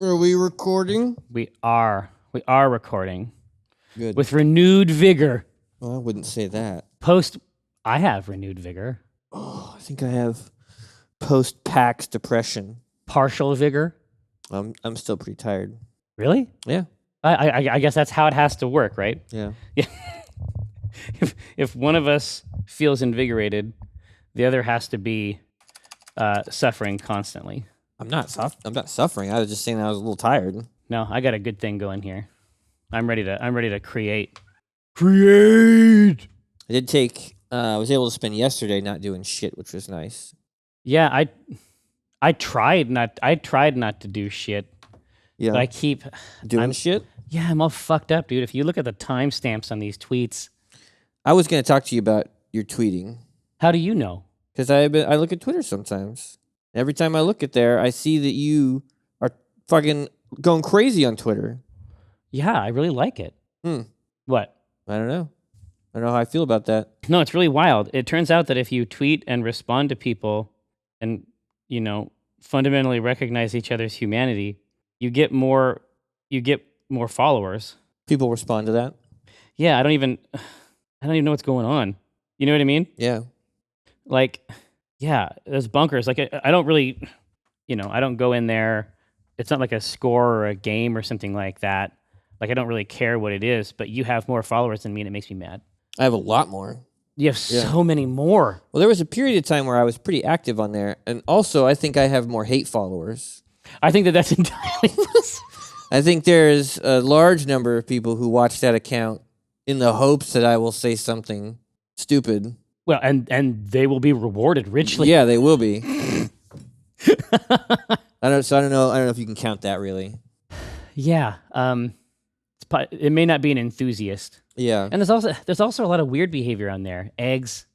Are we recording? We are recording Good. with renewed vigor. Well, I wouldn't say that. I have renewed vigor. Oh, I think I have post-PAX depression. Partial vigor. I'm still pretty tired. Really? Yeah. I guess that's how it has to work, right? Yeah. Yeah. If one of us feels invigorated, the other has to be suffering constantly. I'm not suffering. I was just saying I was a little tired. No, I got a good thing going here. I'm ready to create. Create. I did take. I was able to spend yesterday not doing shit, which was nice. Yeah, I tried not to do shit. Yeah. But I keep doing shit. Yeah, I'm all fucked up, dude. If you look at the timestamps on these tweets. I was going to talk to you about your tweeting. How do you know? Because I look at Twitter sometimes. Every time I look at there, I see that you are fucking going crazy on Twitter. Yeah, I really like it. What? I don't know. I don't know how I feel about that. No, it's really wild. It turns out that if you tweet and respond to people and, fundamentally recognize each other's humanity, you get more followers. People respond to that? Yeah, I don't even know what's going on. You know what I mean? Yeah. Like, yeah, those bunkers. Like, I don't really, I don't go in there. It's not like a score or a game or something like that. Like, I don't really care what it is, but you have more followers than me, and it makes me mad. I have a lot more. You have so many more. Well, there was a period of time where I was pretty active on there, and also I think I have more hate followers. I think that's entirely possible. I think there's a large number of people who watch that account in the hopes that I will say something stupid. Well, and they will be rewarded richly. Yeah, they will be. I don't know if you can count that really. Yeah. It may not be an enthusiast. Yeah. And there's also a lot of weird behavior on there. Eggs.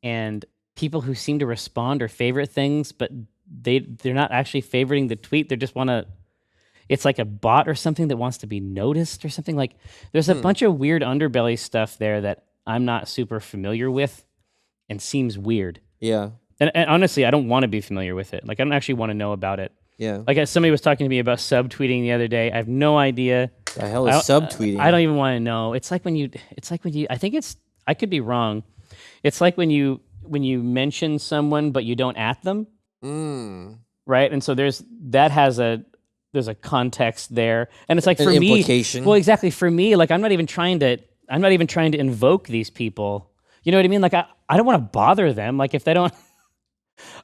And people who seem to respond or favorite things, but they're not actually favoriting the tweet. They just want to. It's like a bot or something that wants to be noticed or something. Like there's a bunch of weird underbelly stuff there that I'm not super familiar with and seems weird. Yeah. And honestly, I don't want to be familiar with it. Like I don't actually want to know about it. Yeah. Like somebody was talking to me about subtweeting the other day. I have no idea. The hell is subtweeting? I don't even want to know. It's like when you I think I could be wrong. It's like when you mention someone but you don't at them. Right? And so there's a context there. And it's like for me, implication. Well, exactly. For me, like I'm not even trying to invoke these people. You know what I mean? Like I don't want to bother them. Like if they don't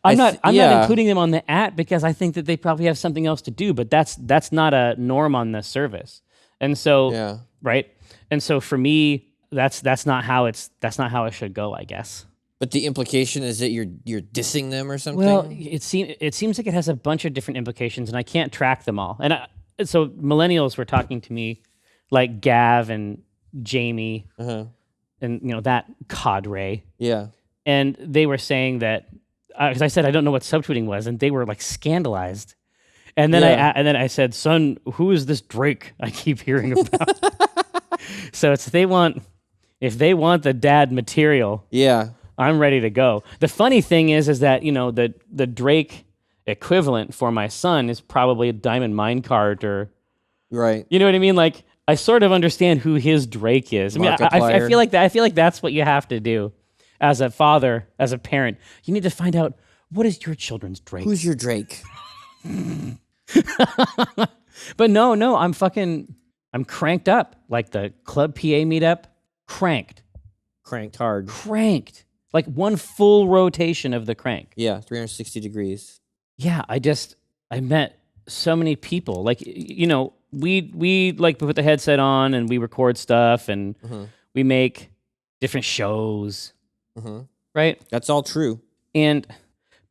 I'm not including them on the @ because I think that they probably have something else to do, but that's not a norm on the service. And so right? And so for me, that's not how it should go, I guess. But the implication is that you're dissing them or something? Well, it seems like it has a bunch of different implications, and I can't track them all. And so millennials were talking to me, like Gav and Jamie, and that cadre. Yeah. And they were saying that because I said I don't know what subtweeting was, and they were like scandalized. And then I said, "Son, who is this Drake I keep hearing about?" So if they want the dad material, I'm ready to go. The funny thing is that the Drake equivalent for my son is probably a Diamond Minecart or right. You know what I mean? Like I sort of understand who his Drake is. I mean, I feel like that. I feel like that's what you have to do as a father, as a parent. You need to find out what is your children's Drake. Who's your Drake? But no, I'm cranked up like the Club PA meetup. Cranked hard. Like one full rotation of the crank. Yeah, 360 degrees. Yeah, I met so many people. Like, we like put the headset on and we record stuff and we make different shows, right? That's all true.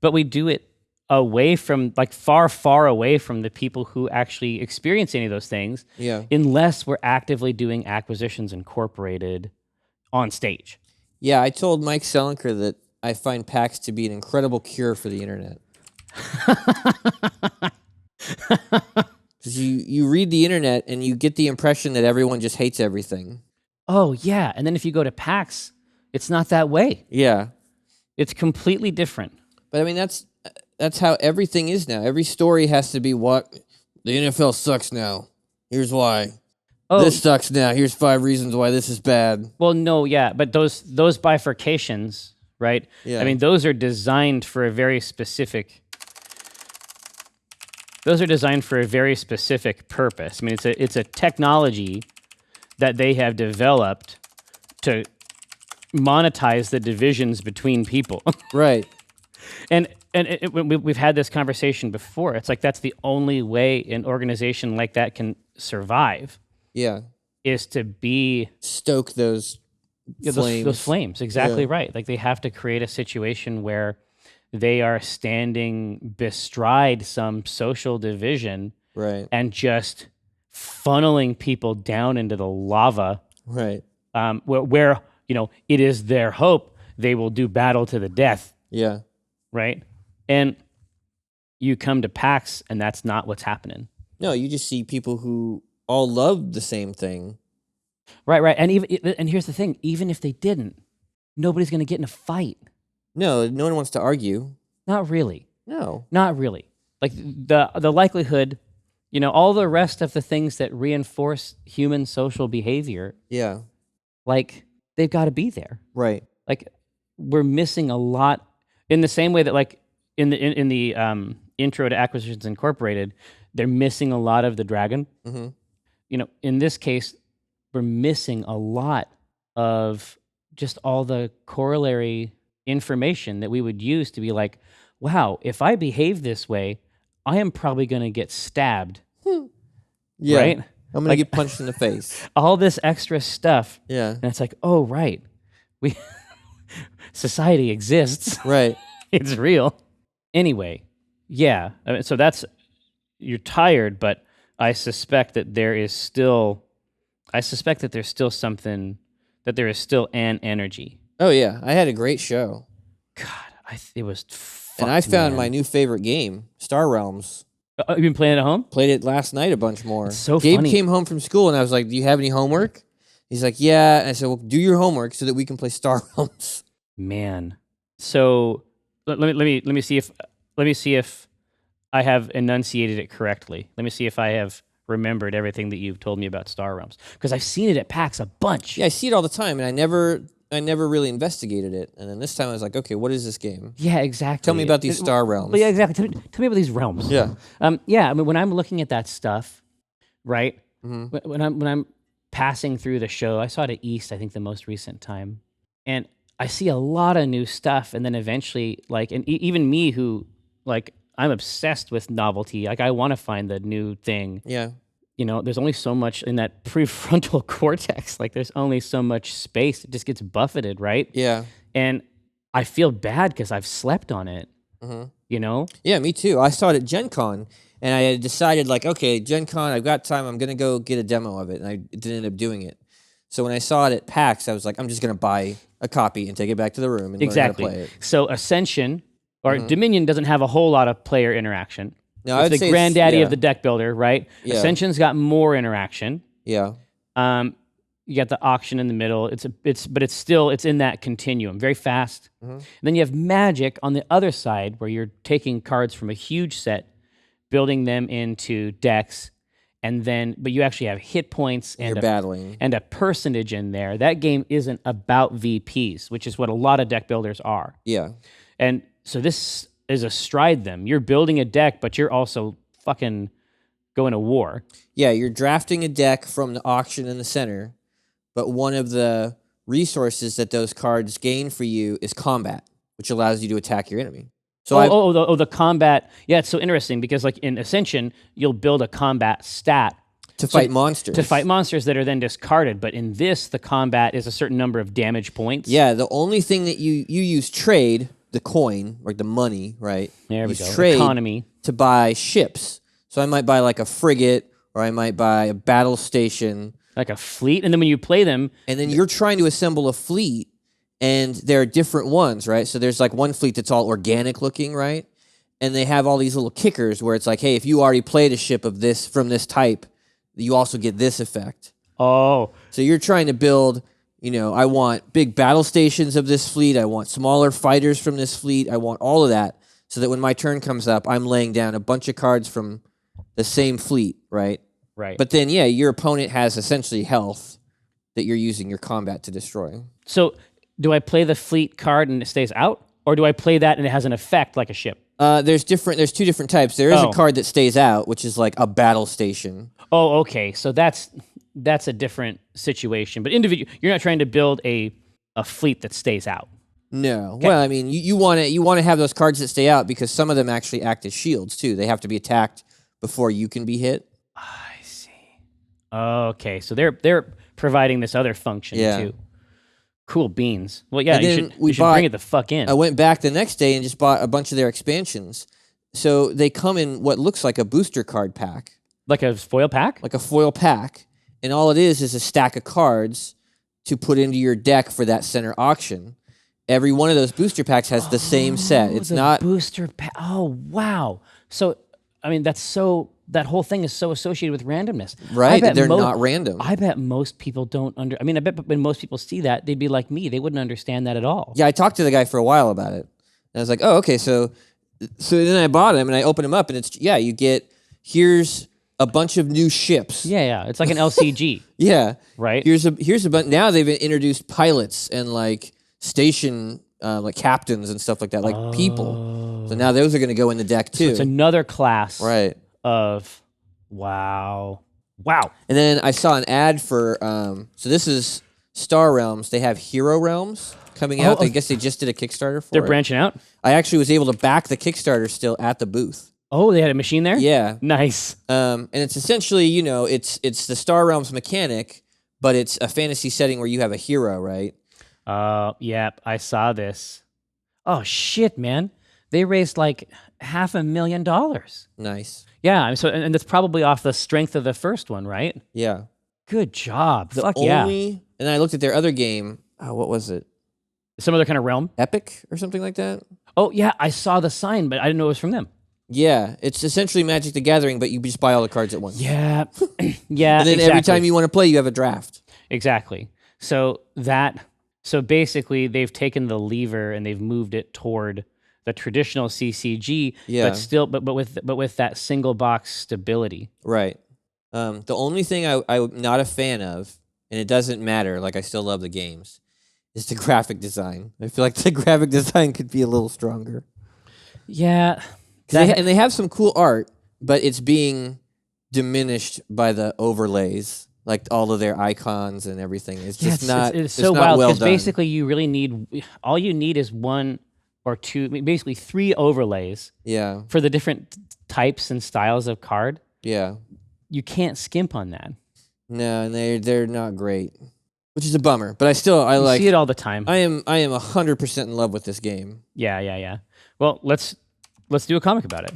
But we do it away from, like far, far away from the people who actually experience any of those things. Yeah. Unless we're actively doing Acquisitions Incorporated on stage. Yeah, I told Mike Selinker that I find PAX to be an incredible cure for the internet. Because you read the internet and you get the impression that everyone just hates everything. Oh, yeah. And then if you go to PAX, it's not that way. Yeah. It's completely different. But I mean, that's how everything is now. Every story has to be The NFL sucks now. Here's why. Oh, This sucks now. Here's 5 reasons why this is bad. well, no, yeah, but those bifurcations, right? Yeah. I mean, those are designed for a very specific. Those are designed for a very specific purpose. I mean, it's a technology that they have developed to monetize the divisions between people. Right. We've had this conversation before. It's like that's the only way an organization like that can survive Yeah. is to be Stoke those flames. those flames. Exactly Yeah. right. Like they have to create a situation where they are standing bestride some social division Right. and just funneling people down into the lava, Right. where it is their hope they will do battle to the death, Yeah. right? And you come to PAX, and that's not what's happening. No, you just see people who all love the same thing. Right. And here's the thing: even if they didn't, nobody's going to get in a fight. No one wants to argue. Not really. No. Not really. Like the likelihood, all the rest of the things that reinforce human social behavior, Yeah. like they've got to be there. Right. Like we're missing a lot in the same way that like in the intro to Acquisitions Incorporated, they're missing a lot of the dragon. Mm-hmm. In this case, we're missing a lot of just all the corollary information that we would use to be like, wow, if I behave this way, I am probably going to get stabbed. Yeah. Right? I'm gonna get punched in the face. All this extra stuff. Yeah. And it's like, oh, right. We society exists. Right. It's real. Anyway, yeah. I mean, so you're tired, but I suspect that there's still something, that there is still an energy. Oh yeah, I had a great show, God, it was and I found man. my new favorite game, Star Realms. You've been playing it at home? Played it last night a bunch more. It's so Gabe funny. came home from school, and I was like, "Do you have any homework?" He's like, "Yeah." And I said, "Well, do your homework so that we can play Star Realms." Man. So let me see if I have enunciated it correctly. Let me see if I have remembered everything that you've told me about Star Realms, because I've seen it at PAX a bunch. Yeah, I see it all the time, and I never really investigated it. And then this time I was like, "Okay, what is this game? Yeah, exactly. Tell me about these Star Realms." Yeah, exactly. Tell me about these realms. Yeah. Yeah. I mean, when I'm looking at that stuff, right? Mhm. When I'm passing through the show, I saw it at East, I think the most recent time, and I see a lot of new stuff, and then eventually, like, and even me, who like I'm obsessed with novelty. Like, I want to find the new thing. Yeah. There's only so much in that prefrontal cortex. Like, there's only so much space. It just gets buffeted, right? Yeah. And I feel bad because I've slept on it. Yeah, me too. I saw it at Gen Con, and I had decided, like, okay, Gen Con, I've got time. I'm going to go get a demo of it, and I didn't end up doing it. So when I saw it at PAX, I was like, I'm just going to buy a copy and take it back to the room and learn how to play it. So Ascension or Dominion doesn't have a whole lot of player interaction. No, I would it's say the granddaddy yeah. of the deck builder, right? Yeah. Ascension's got more interaction. Yeah. You got the auction in the middle. But it's in that continuum, very fast. And then you have Magic on the other side, where you're taking cards from a huge set, building them into decks, but you actually have hit points and You're battling. and a personage in there. That game isn't about VPs, which is what a lot of deck builders are. Yeah. And so this is astride them. You're building a deck, but you're also fucking going to war. Yeah, you're drafting a deck from the auction in the center, but one of the resources that those cards gain for you is combat, which allows you to attack your enemy. So the combat. Yeah, it's so interesting because, like, in Ascension, you'll build a combat stat to fight monsters. To fight monsters that are then discarded. But in this, the combat is a certain number of damage points. Yeah, the only thing that you use trade, the coin, or the money, right? There we Use go. trade Economy. to buy ships. So I might buy like a frigate, or I might buy a battle station. Like a fleet. And then when you play them... And then you're trying to assemble a fleet, and there are different ones, right? So there's like one fleet that's all organic looking, right? And they have all these little kickers where it's like, hey, if you already played a ship of this from this type, you also get this effect. Oh. So you're trying to build, I want big battle stations of this fleet. I want smaller fighters from this fleet. I want all of that so that when my turn comes up, I'm laying down a bunch of cards from the same fleet, right? Right. But then, yeah, your opponent has essentially health that you're using your combat to destroy. So do I play the fleet card and it stays out? Or do I play that and it has an effect like a ship? There's two different types. There is a Oh. card that stays out, which is like a battle station. Oh, okay. So that's a different situation. But you're not trying to build a fleet that stays out. No. Well, I mean, you want to have those cards that stay out because some of them actually act as shields too. They have to be attacked before you can be hit. I see. Okay, so they're providing this other function Yeah. too. Cool beans. Well, yeah, And you then should bring it the fuck in. I went back the next day and just bought a bunch of their expansions. So they come in what looks like a booster card pack, Like a foil pack? like a foil pack, and all it is a stack of cards to put into your deck for that center auction. Every one of those booster packs has the same set. It's The not booster pack. Oh, wow. So, I mean, that whole thing is so associated with randomness. right. I bet They're not random. I bet most people don't I bet when most people see that, they'd be like me. They wouldn't understand that at all. Yeah, I talked to the guy for a while about it. And I was like, oh, okay. So then I bought him and I opened him up and here's a bunch of new ships. Yeah. It's like an LCG, Yeah. right? Here's a bunch. Now they've introduced pilots and like station like captains and stuff like that, like people. So now those are going to go in the deck too. It's another class Right. of wow. And then I saw an ad for so this is Star Realms. They have Hero Realms coming out. I guess they just did a Kickstarter for They're it. branching out. I actually was able to back the Kickstarter still at the booth. Oh, they had a machine there? Yeah. Nice. And it's essentially, it's the Star Realms mechanic, but it's a fantasy setting where you have a hero, right? Yeah, I saw this. Oh shit, man. They raised like $500,000. Nice. Yeah, so and that's probably off the strength of the first one, right? Yeah. Good job. The Fuck yeah. only, and I looked at their other game. Oh, what was it? Some other kind of realm. Epic or something like that? Oh yeah, I saw the sign, but I didn't know it was from them. Yeah. It's essentially Magic the Gathering, but you just buy all the cards at once. Yeah. Yeah. And then every time you want to play, you have a draft. Exactly. So basically they've taken the lever and they've moved it toward the traditional CCG, Yeah. but still but with that single box stability. Right. The only thing I'm not a fan of, and it doesn't matter, like I still love the games, is the graphic design. I feel like the graphic design could be a little stronger. Yeah. And they have some cool art, but it's being diminished by the overlays, like all of their icons and everything. It's just not. It's so not wild well because done. basically all you need is one or two, basically three overlays Yeah, for the different types and styles of card. yeah. You can't skimp on that. No, and they're not great, which is a bummer. But I You like. see it all the time. I am 100% in love with this game Yeah. Well, let's do a comic about it.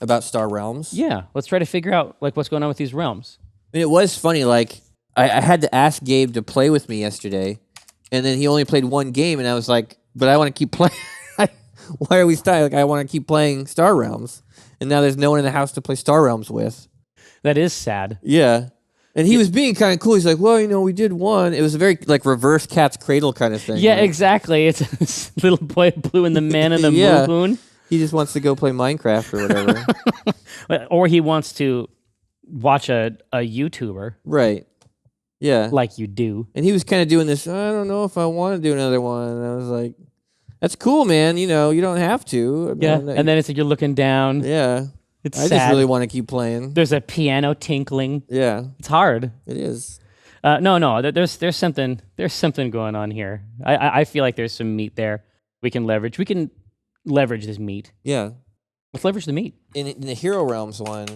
about Star Realms. Yeah, let's try to figure out like what's going on with these realms. And it was funny. Like I had to ask Gabe to play with me yesterday, and then he only played one game, and I was like, "But I want to keep playing. Why are we stuck? Like I want to keep playing Star Realms, and now there's no one in the house to play Star Realms with." That is sad. Yeah. And he was being kind of cool. He's like, well, we did one. It was a very like reverse Cat's Cradle kind of thing. Yeah, right? exactly. It's this little boy blue and the man in the Yeah. moon. He just wants to go play Minecraft or whatever. Or he wants to watch a YouTuber Right. Yeah. like you do. And he was kind of doing this, I don't know if I want to do another one. And I was like, that's cool, man. You don't have to. I mean, Yeah. And then it's like you're looking down. yeah. It's I sad. just really want to keep playing. There's a piano tinkling. Yeah, It's hard. it is. No. There's something going on here. I feel like there's some meat there we can leverage. We can leverage this meat. Yeah. Let's leverage the meat. In the Hero Realms one,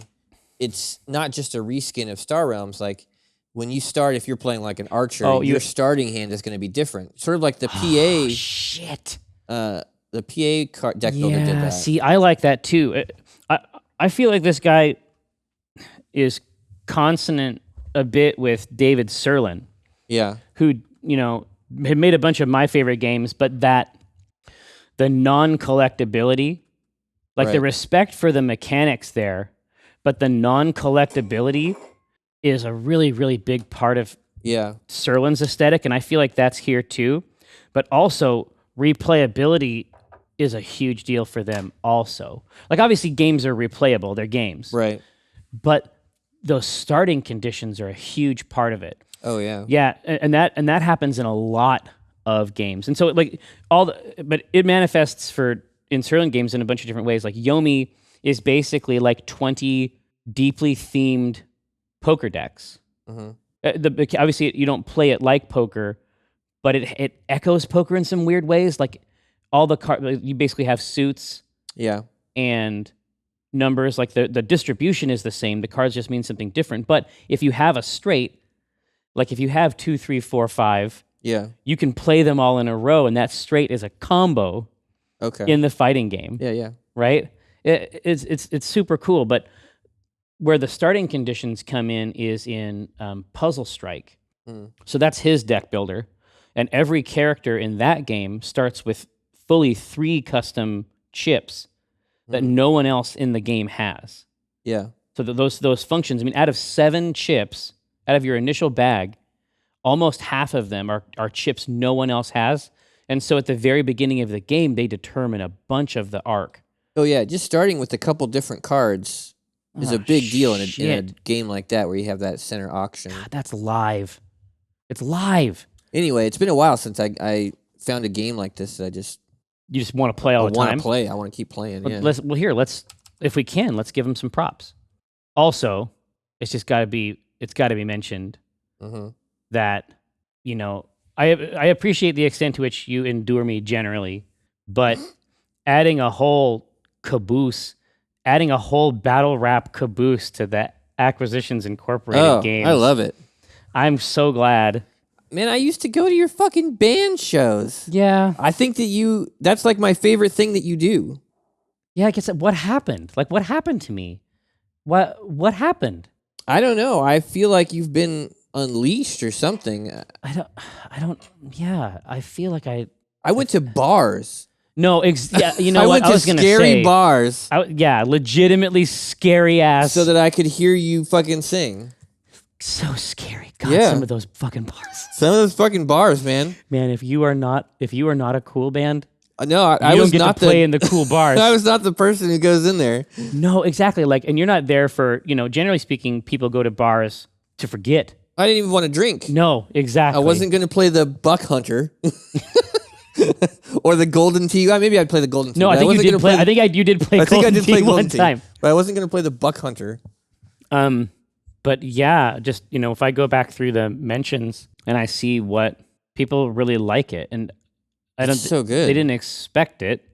it's not just a reskin of Star Realms. Like when you start, if you're playing like an archer, your starting hand is going to be different. Sort of like the PA. Shit. The PA deck builder did that. See, I like that too. I feel like this guy is consonant a bit with David Serlin, Yeah. who, had made a bunch of my favorite games, but the non-collectability, like the Right. respect for the mechanics there, but the non-collectability is a really, really big part of Yeah. Serlin's aesthetic, and I feel like that's here too. But also, replayability is a huge deal for them also. Like, obviously, games are replayable. They're games. Right. but those starting conditions are a huge part of it. Oh yeah. Yeah, and that happens in a lot of games. And so like but it manifests in certain games in a bunch of different ways. Like Yomi is basically like 20 deeply themed poker decks. Mm-hmm. Obviously you don't play it like poker, but it echoes poker in some weird ways. Like all the cards, you basically have suits. Yeah. And numbers, like the distribution is the same. The cards just mean something different. But if you have a straight, like if you have 2, 3, 4, 5, Yeah. you can play them all in a row, and that straight is a combo Okay. in the fighting game. Yeah, yeah. Right? It's super cool. But where the starting conditions come in is in Puzzle Strike. Mm. So that's his deck builder. And every character in that game starts with fully 3 custom chips that no one else in the game has. Yeah. So those functions, I mean, out of 7 chips, out of your initial bag, almost half of them are chips no one else has. And so at the very beginning of the game, they determine a bunch of the arc. Oh yeah, just starting with a couple different cards is a big deal in a game like that where you have that center auction. God, that's live. It's live. Anyway, it's been a while since I found a game like this that You just want to play all the time? I want to play. I want to keep playing, yeah. Let's if we can, let's give them some props. Also, it's got to be mentioned that, you know, I appreciate the extent to which you endure me generally, but adding a whole battle rap caboose to the Acquisitions Incorporated games. I love it. I'm so glad. Man, I used to go to your fucking band shows. Yeah. I think that's like my favorite thing that you do. Yeah, I guess what happened? Like, what happened to me? What happened? I don't know. I feel like you've been unleashed or something. Yeah, I feel like I went to bars. No, you know I what? went to scary bars. Legitimately scary ass. So that I could hear you fucking sing. So scary. God, some of those fucking bars. Some of those fucking bars, man. Man, if you are not a cool band, no, I you was don't get not to play in the cool bars. I was not the person who goes in there. No, exactly. Like, and you're not there for, you know, generally speaking, people go to bars to forget. I didn't even want to drink. No, exactly. I wasn't going to play the Buck Hunter. Or the Golden Tee. Maybe I'd play the Golden Tee. No, I think you did play. I think you did play. I think I did play Golden Tee one time, but I wasn't going to play the Buck Hunter. But yeah, just, you know, if I go back through the mentions and I see what people really like it, and it's so good. They didn't expect it,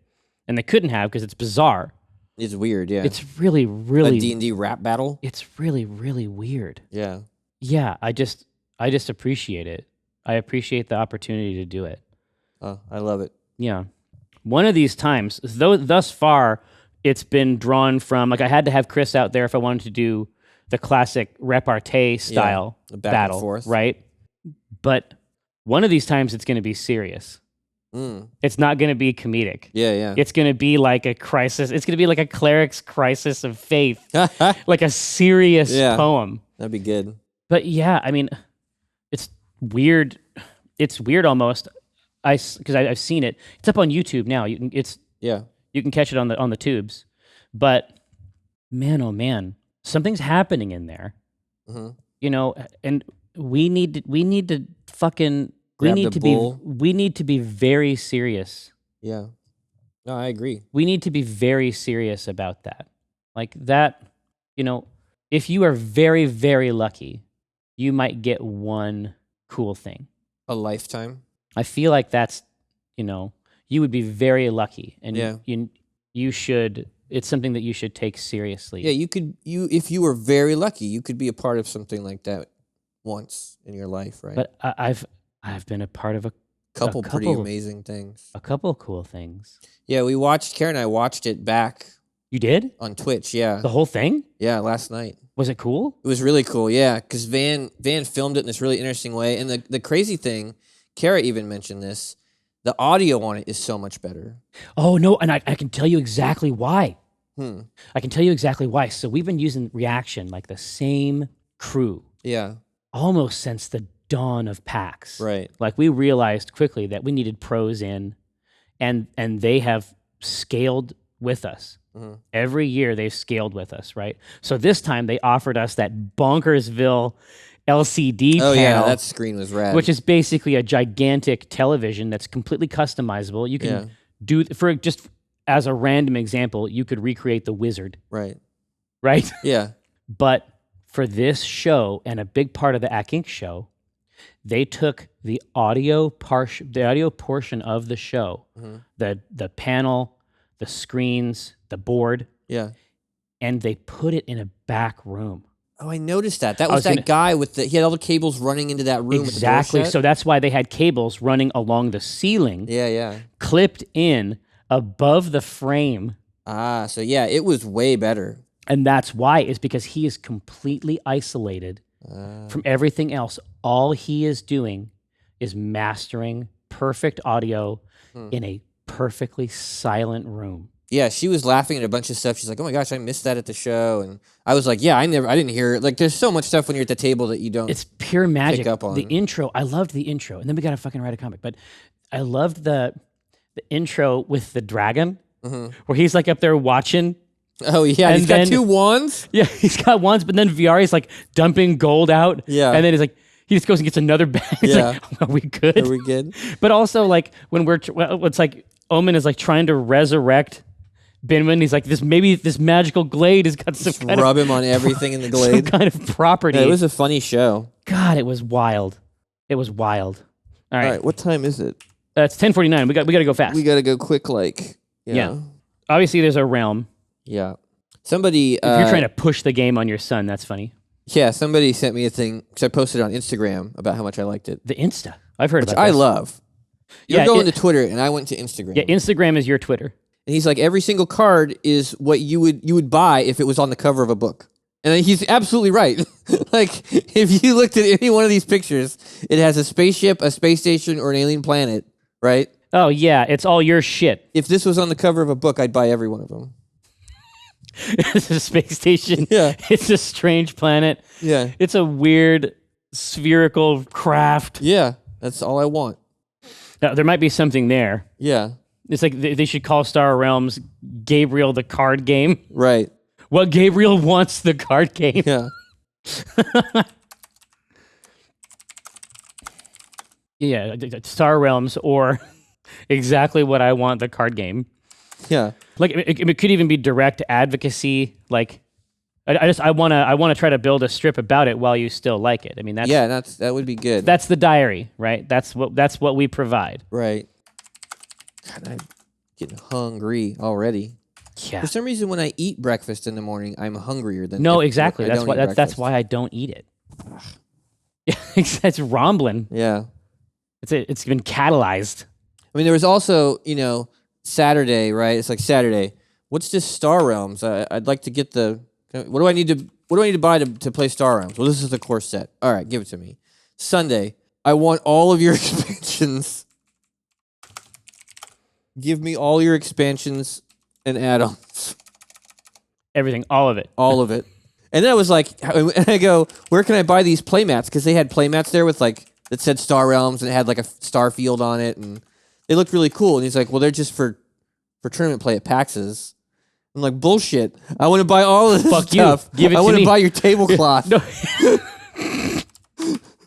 and they couldn't have because it's bizarre. It's weird, yeah. It's really, really a D&D rap battle. It's really, really weird. Yeah. Yeah, I just appreciate it. I appreciate the opportunity to do it. Oh, I love it. Yeah. One of these times, though, thus far, it's been drawn from, like, I had to have Chris out there if I wanted to do the classic repartee style battle, and forth. Right? But one of these times, it's going to be serious. It's not going to be comedic. Yeah, yeah. It's going to be like a crisis. It's going to be like a cleric's crisis of faith, like a serious poem. That'd be good. But yeah, I mean, it's weird. It's weird almost. Because I've seen it. It's up on YouTube now. You can catch it on the tubes. But man, oh man, something's happening in there. Mm-hmm. You know, and we need to fucking we need to be very serious. Yeah. No, I agree. We need to be very serious about that. Like that, you know, if you are very, very lucky, you might get one cool thing. A lifetime. I feel like that's, you know, you would be very lucky, and you should. It's something that you should take seriously. Yeah, if you were very lucky, you could be a part of something like that once in your life, right? But I've been a part of a couple pretty amazing things. A couple cool things. Yeah, Karen and I watched it back. You did? On Twitch, yeah. The whole thing? Yeah, last night. Was it cool? It was really cool, yeah, because Van filmed it in this really interesting way, and the crazy thing. Kara even mentioned this. The audio on it is so much better. Oh, no, and I can tell you exactly why. I can tell you exactly why. So we've been using Reaction, like the same crew. Yeah. Almost since the dawn of PAX. Right. Like we realized quickly that we needed pros in, and they have scaled with us. Every year they've scaled with us, right? So this time they offered us that Bonkersville LCD Oh panel, yeah, that screen was rad. which is basically a gigantic television that's completely customizable. You can do, for just as a random example, you could recreate The Wizard, right. right? Yeah. But for this show and a big part of the Ack Inc. show, they took the audio portion of the show, the panel, the screens, the board, Yeah. and they put it in a back room. Oh, I noticed that. That was that guy with he had all the cables running into that room. Exactly. With the door shut. So that's why they had cables running along the ceiling, Yeah. clipped in above the frame. Ah, so yeah, it was way better. And that's why, is because he is completely isolated from everything else. All he is doing is mastering perfect audio in a perfectly silent room. Yeah, she was laughing at a bunch of stuff. She's like, "Oh my gosh, I missed that at the show," and I was like, "Yeah, I didn't hear it." Like, there's so much stuff when you're at the table that you don't. It's pure magic. Pick up on. The intro, I loved the intro, and then we got to fucking write a comic. But I loved the intro with the dragon, where he's like up there watching. Oh yeah, and he's got 2 wands. Yeah, he's got wands, but then Viari's like dumping gold out. Yeah. And then he's like, he just goes and gets another bag. He's Yeah. like, are we good? Are we good? But also, like, when it's like Omen is like trying to resurrect Binman. He's like, this magical glade has got some Just kind rub him on everything in the some glade. kind of property. Yeah, it was a funny show. God, it was wild. It was wild. All right, what time is it? it's 10:49. We got to go fast. We got to go quick, like. Yeah. Obviously, there's a realm. Yeah. Somebody. If you're trying to push the game on your son, that's funny. Yeah, somebody sent me a thing because I posted it on Instagram about how much I liked it. The Insta. I've heard Which about I this. love. You're Yeah, going to Twitter, and I went to Instagram. Yeah, Instagram is your Twitter. And he's like, every single card is what you would buy if it was on the cover of a book. And he's absolutely right. Like, if you looked at any one of these pictures, it has a spaceship, a space station, or an alien planet, right? Oh, yeah, it's all your shit. If this was on the cover of a book, I'd buy every one of them. It's a space station. Yeah. It's a strange planet. Yeah. It's a weird spherical craft. Yeah. That's all I want. Now, there might be something there. Yeah. It's like they should call Star Realms Gabriel the card game. Right. Well, Gabriel wants the card game. Yeah. Yeah, Star Realms, or exactly what I want, the card game. Yeah. Like it could even be direct advocacy. Like I want to try to build a strip about it while you still like it. I mean, that would be good. That's the diary, right? That's what we provide. Right. God, I'm getting hungry already. Yeah. For some reason, when I eat breakfast in the morning, I'm hungrier than. No, if exactly. I That's don't why. eat That's breakfast. why I don't eat it. Yeah, it's rumbling. Yeah. It's been catalyzed. I mean, there was also, Saturday, right? It's like Saturday. What's this Star Realms? I'd like to get the. What do I need to buy to play Star Realms? Well, this is the core set. All right, give it to me. Sunday, I want all of your expansions. Give me all your expansions and add-ons. Everything, all of it. All of it. And then I was like, and I go, where can I buy these playmats? Because they had playmats there with like that said Star Realms and it had like a star field on it, and they looked really cool. And he's like, well, they're just for tournament play at PAX's. I'm like, bullshit. I want to buy all of this Fuck stuff. you. Give it I to want me. to buy your tablecloth. No.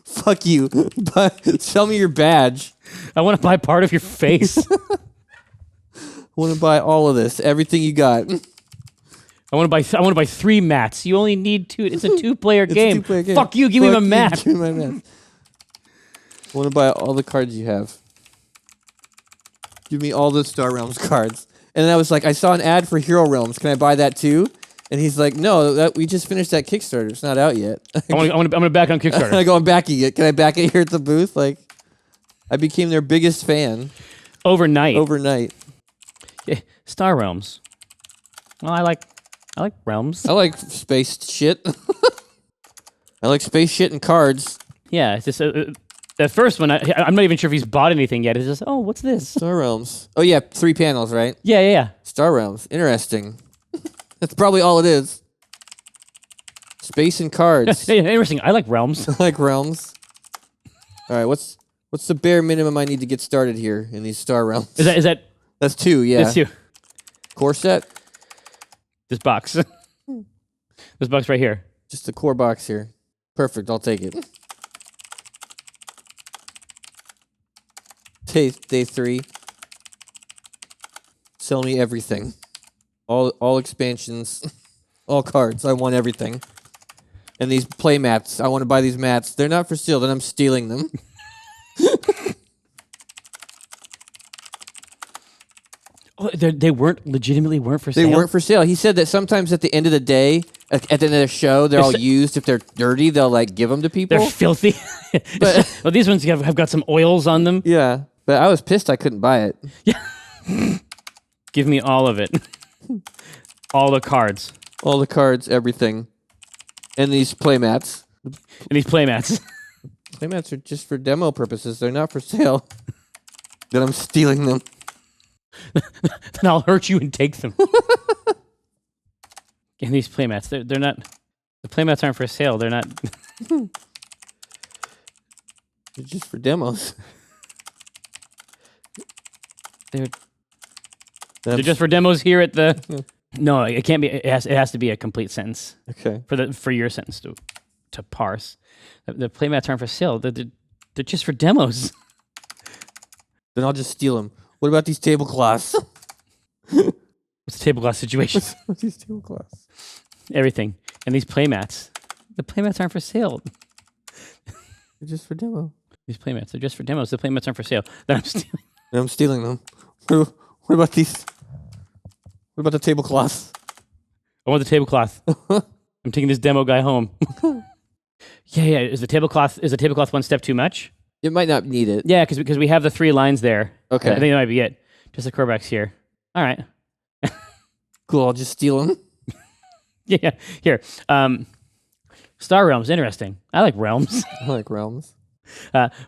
Fuck you. But sell me your badge. I want to buy part of your face. I want to buy all of this. Everything you got. I want to buy 3 mats. You only need 2. It's a 2-player game. Two-player game. Fuck you. Give me my mat. Give me my mat. I want to buy all the cards you have. Give me all the Star Realms cards. And then I was like, I saw an ad for Hero Realms. Can I buy that too? And he's like, no, we just finished that Kickstarter. It's not out yet. I'm gonna back on And Kickstarter. I go, I'm backing it. Can I back it here at the booth? Like, I became their biggest fan Overnight. overnight. Star Realms. Well, I like realms. I like space shit. I like space shit and cards. Yeah, it's just the first one. I'm not even sure if he's bought anything yet. It's just, oh, what's this? Star Realms. Oh, yeah, 3 panels, right? Yeah. Star Realms. Interesting. That's probably all it is. Space and cards. Interesting. I like realms. I like Realms. All right, what's the bare minimum I need to get started here in these Star Realms? Is that? That's 2, yeah. That's 2. Core set? This box. This box right here. Just the core box here. Perfect. I'll take it. Day 3. Sell me everything. All expansions. All cards. I want everything. And these play mats. I want to buy these mats. They're not for sale, then I'm stealing them. Oh, they legitimately weren't for sale? They weren't for sale. He said that sometimes at the end of the day, at the end of the show, they're all used. If they're dirty, they'll like give them to people. They're filthy. But well, these ones have got some oils on them. yeah, but I was pissed I couldn't buy it. Yeah. Give me all of it. All the cards. All the cards, everything. And these playmats. And these playmats. Playmats are just for demo purposes. They're not for sale. Then I'm stealing them. Then I'll hurt you and take them. And these playmats, they're not. The playmats aren't for sale. They're not. They're just for demos. They're just for demos here at the. No, it can't be. It has to be a complete sentence. Okay. For your sentence to parse. The playmats aren't for sale. They're just for demos. Then I'll just steal them. What about these tablecloths? What's the tablecloth situation? What's these tablecloths? Everything. And these playmats. The playmats aren't for sale. They're just for demo. These playmats, they're just for demos. The playmats aren't for sale. Then I'm stealing. And I'm stealing them. What about these? What about the tablecloths? I want the tablecloth. I'm taking this demo guy home. Yeah. Is the tablecloth one step too much? It might not need it. Yeah, because we have the 3 lines there. Okay. I think that might be it. Just the core box here. All right. Cool. I'll just steal them. Yeah. Here. Star Realms. Interesting. I like Realms. I like realms.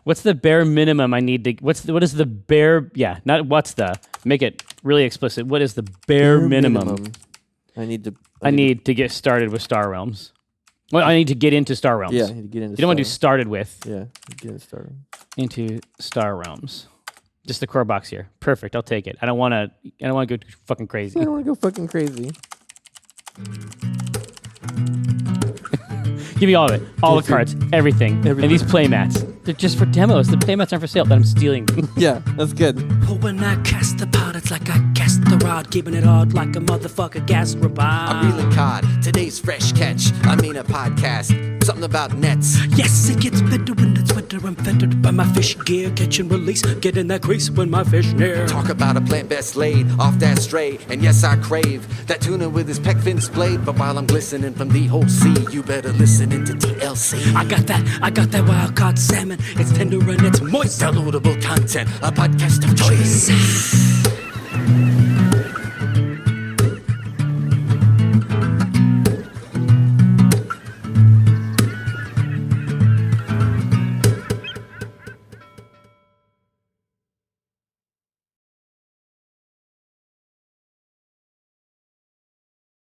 What's the bare minimum I need to? What is the bare? Yeah. Not what's the. Make it really explicit. What is the bare minimum? I need to get started with Star Realms. Well, I need to get into Star Realms. Yeah, I need to get into. You don't want to do started with. Yeah, get it started. Into Star Realms. Just the core box here. Perfect. I'll take it. I don't want to go fucking crazy. I don't want to go fucking crazy. Give me all of it. All the cards. Everything. And these playmats. They're just for demos. The playmats aren't for sale, but I'm stealing. Yeah, that's good. Oh, when I cast the pot, it's like I cast the rod, keeping it hard like a motherfucker gas robot. I'm reeling cod, today's fresh catch. I mean a podcast, something about nets. Yes, it gets better when it's winter. I'm fettered by my fish gear, catch and release, get in that crease when my fish near. Talk about a plant best laid off that stray, and yes, I crave that tuna with his peck fin displayed. But while I'm glistening from the whole sea, you better listen into TLC. I got that wild caught salmon. It's tender and it's moist. Downloadable content, a podcast of choice.